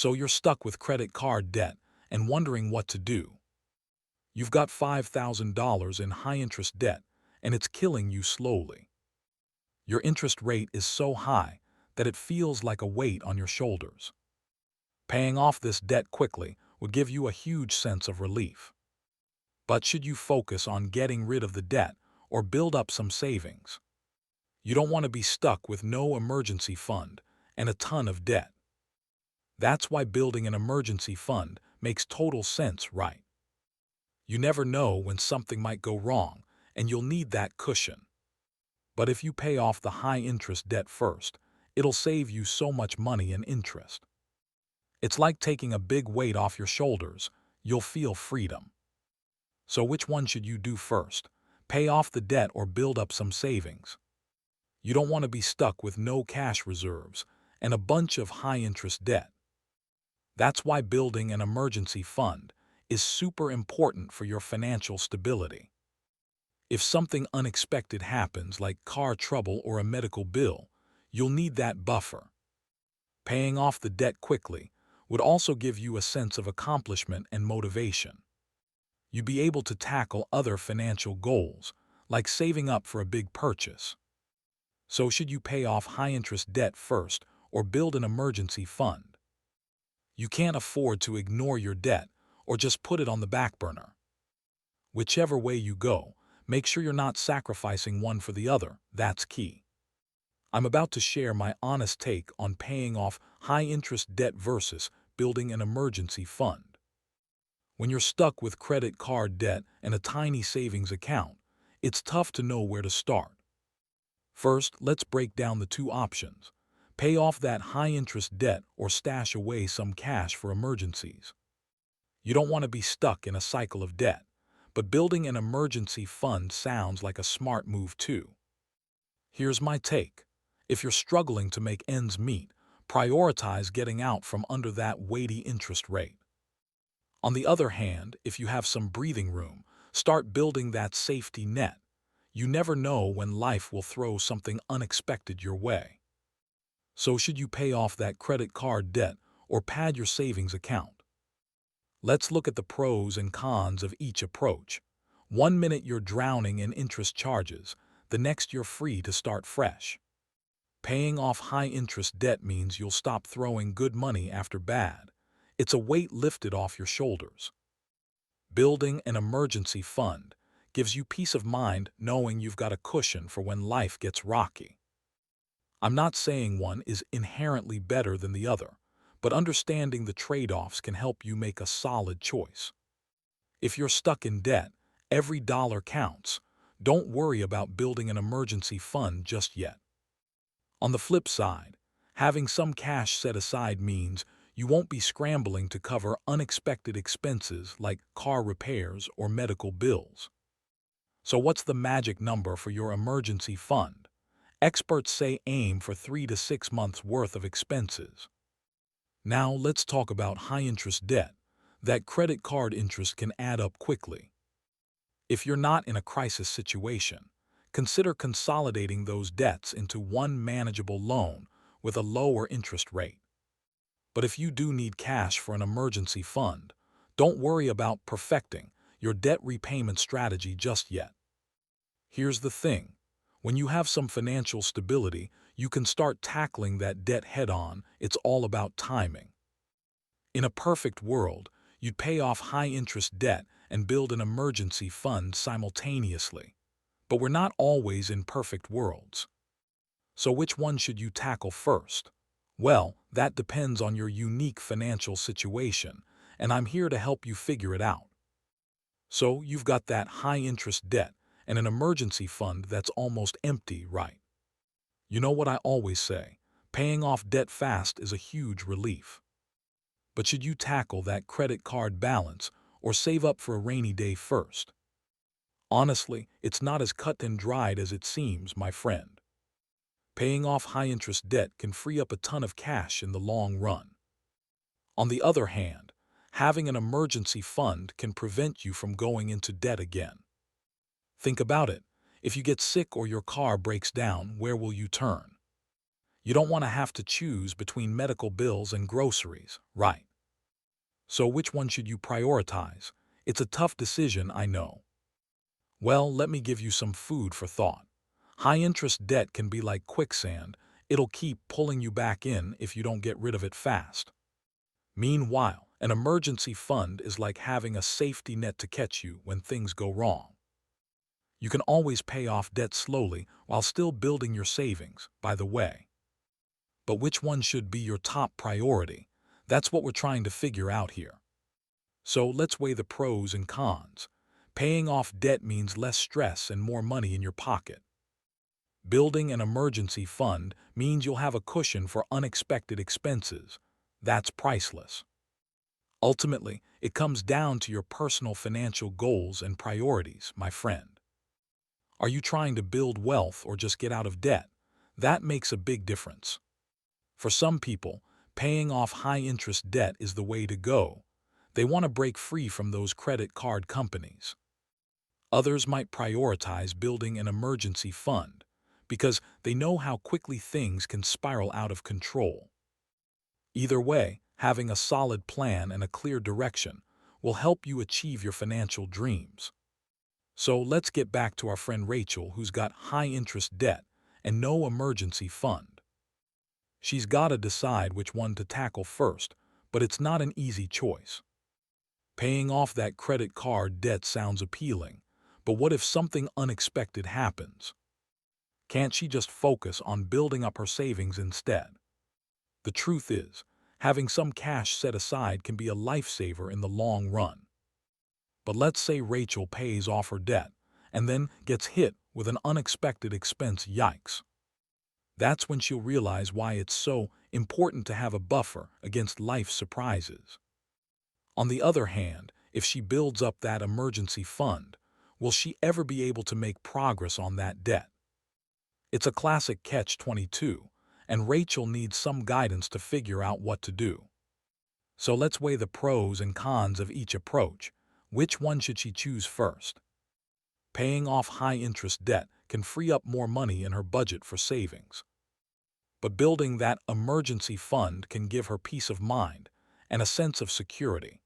So you're stuck with credit card debt and wondering what to do. You've got $5,000 in high-interest debt, and it's killing you slowly. Your interest rate is so high that it feels like a weight on your shoulders. Paying off this debt quickly would give you a huge sense of relief. But should you focus on getting rid of the debt or build up some savings? You don't want to be stuck with no emergency fund and a ton of debt. That's why building an emergency fund makes total sense, right? You never know when something might go wrong, and you'll need that cushion. But if you pay off the high-interest debt first, it'll save you so much money in interest. It's like taking a big weight off your shoulders. You'll feel freedom. So which one should you do first? Pay off the debt or build up some savings? You don't want to be stuck with no cash reserves and a bunch of high-interest debt. That's why building an emergency fund is super important for your financial stability. If something unexpected happens, like car trouble or a medical bill, you'll need that buffer. Paying off the debt quickly would also give you a sense of accomplishment and motivation. You'd be able to tackle other financial goals, like saving up for a big purchase. So should you pay off high-interest debt first or build an emergency fund? You can't afford to ignore your debt or just put it on the back burner. Whichever way you go, make sure you're not sacrificing one for the other. That's key. I'm about to share my honest take on paying off high-interest debt versus building an emergency fund. When you're stuck with credit card debt and a tiny savings account, it's tough to know where to start. First, let's break down the two options. Pay off that high-interest debt or stash away some cash for emergencies. You don't want to be stuck in a cycle of debt, but building an emergency fund sounds like a smart move too. Here's my take. If you're struggling to make ends meet, prioritize getting out from under that weighty interest rate. On the other hand, if you have some breathing room, start building that safety net. You never know when life will throw something unexpected your way. So should you pay off that credit card debt or pad your savings account? Let's look at the pros and cons of each approach. 1 minute you're drowning in interest charges, the next you're free to start fresh. Paying off high-interest debt means you'll stop throwing good money after bad. It's a weight lifted off your shoulders. Building an emergency fund gives you peace of mind knowing you've got a cushion for when life gets rocky. I'm not saying one is inherently better than the other, but understanding the trade-offs can help you make a solid choice. If you're stuck in debt, every dollar counts. Don't worry about building an emergency fund just yet. On the flip side, having some cash set aside means you won't be scrambling to cover unexpected expenses like car repairs or medical bills. So what's the magic number for your emergency fund? Experts say aim for 3 to 6 months worth of expenses. Now let's talk about high-interest debt. That credit card interest can add up quickly. If you're not in a crisis situation, consider consolidating those debts into one manageable loan with a lower interest rate. But if you do need cash for an emergency fund, don't worry about perfecting your debt repayment strategy just yet. Here's the thing. When you have some financial stability, you can start tackling that debt head-on. It's all about timing. In a perfect world, you'd pay off high-interest debt and build an emergency fund simultaneously. But we're not always in perfect worlds. So which one should you tackle first? Well, that depends on your unique financial situation, and I'm here to help you figure it out. So you've got that high-interest debt and an emergency fund that's almost empty, right? You know what I always say, paying off debt fast is a huge relief. But should you tackle that credit card balance or save up for a rainy day first? Honestly, it's not as cut and dried as it seems, my friend. Paying off high-interest debt can free up a ton of cash in the long run. On the other hand, having an emergency fund can prevent you from going into debt again. Think about it. If you get sick or your car breaks down, where will you turn? You don't want to have to choose between medical bills and groceries, right? So which one should you prioritize? It's a tough decision, I know. Well, let me give you some food for thought. High-interest debt can be like quicksand. It'll keep pulling you back in if you don't get rid of it fast. Meanwhile, an emergency fund is like having a safety net to catch you when things go wrong. You can always pay off debt slowly while still building your savings, by the way. But which one should be your top priority? That's what we're trying to figure out here. So let's weigh the pros and cons. Paying off debt means less stress and more money in your pocket. Building an emergency fund means you'll have a cushion for unexpected expenses. That's priceless. Ultimately, it comes down to your personal financial goals and priorities, my friend. Are you trying to build wealth or just get out of debt? That makes a big difference. For some people, paying off high-interest debt is the way to go. They want to break free from those credit card companies. Others might prioritize building an emergency fund because they know how quickly things can spiral out of control. Either way, having a solid plan and a clear direction will help you achieve your financial dreams. So let's get back to our friend Rachel, who's got high-interest debt and no emergency fund. She's got to decide which one to tackle first, but it's not an easy choice. Paying off that credit card debt sounds appealing, but what if something unexpected happens? Can't she just focus on building up her savings instead? The truth is, having some cash set aside can be a lifesaver in the long run. But let's say Rachel pays off her debt and then gets hit with an unexpected expense. Yikes. That's when she'll realize why it's so important to have a buffer against life's surprises. On the other hand, if she builds up that emergency fund, will she ever be able to make progress on that debt? It's a classic catch-22, and Rachel needs some guidance to figure out what to do. So let's weigh the pros and cons of each approach. Which one should she choose first? Paying off high-interest debt can free up more money in her budget for savings. But building that emergency fund can give her peace of mind and a sense of security.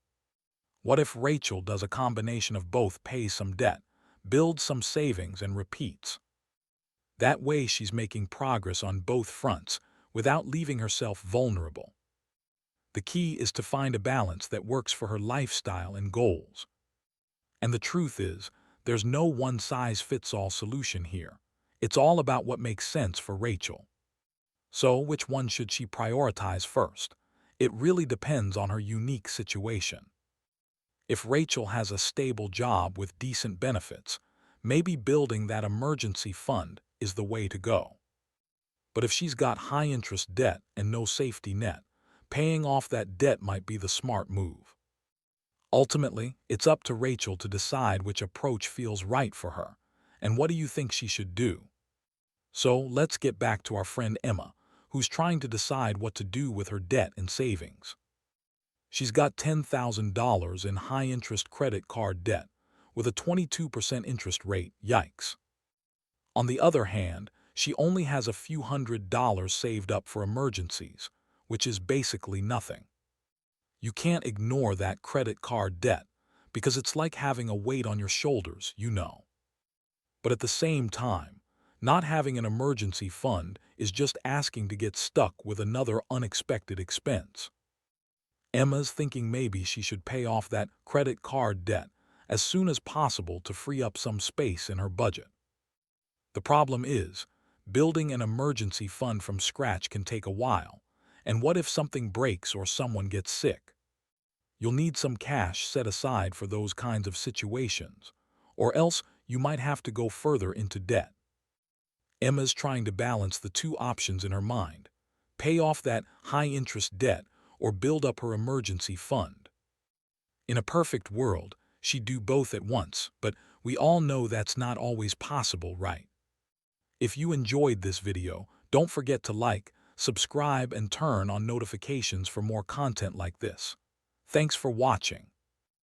What if Rachel does a combination of both, pays some debt, builds some savings, and repeats? That way she's making progress on both fronts without leaving herself vulnerable. The key is to find a balance that works for her lifestyle and goals. And the truth is, there's no one-size-fits-all solution here. It's all about what makes sense for Rachel. So, which one should she prioritize first? It really depends on her unique situation. If Rachel has a stable job with decent benefits, maybe building that emergency fund is the way to go. But if she's got high-interest debt and no safety net, paying off that debt might be the smart move. Ultimately, it's up to Rachel to decide which approach feels right for her, and what do you think she should do? So let's get back to our friend Emma, who's trying to decide what to do with her debt and savings. She's got $10,000 in high-interest credit card debt, with a 22% interest rate. Yikes. On the other hand, she only has a few $100s saved up for emergencies, which is basically nothing. You can't ignore that credit card debt, because it's like having a weight on your shoulders, you know. But at the same time, not having an emergency fund is just asking to get stuck with another unexpected expense. Emma's thinking maybe she should pay off that credit card debt as soon as possible to free up some space in her budget. The problem is, building an emergency fund from scratch can take a while, and what if something breaks or someone gets sick? You'll need some cash set aside for those kinds of situations, or else you might have to go further into debt. Emma's trying to balance the two options in her mind: pay off that high-interest debt or build up her emergency fund. In a perfect world, she'd do both at once, but we all know that's not always possible, right? If you enjoyed this video, don't forget to like, subscribe, and turn on notifications for more content like this. Thanks for watching.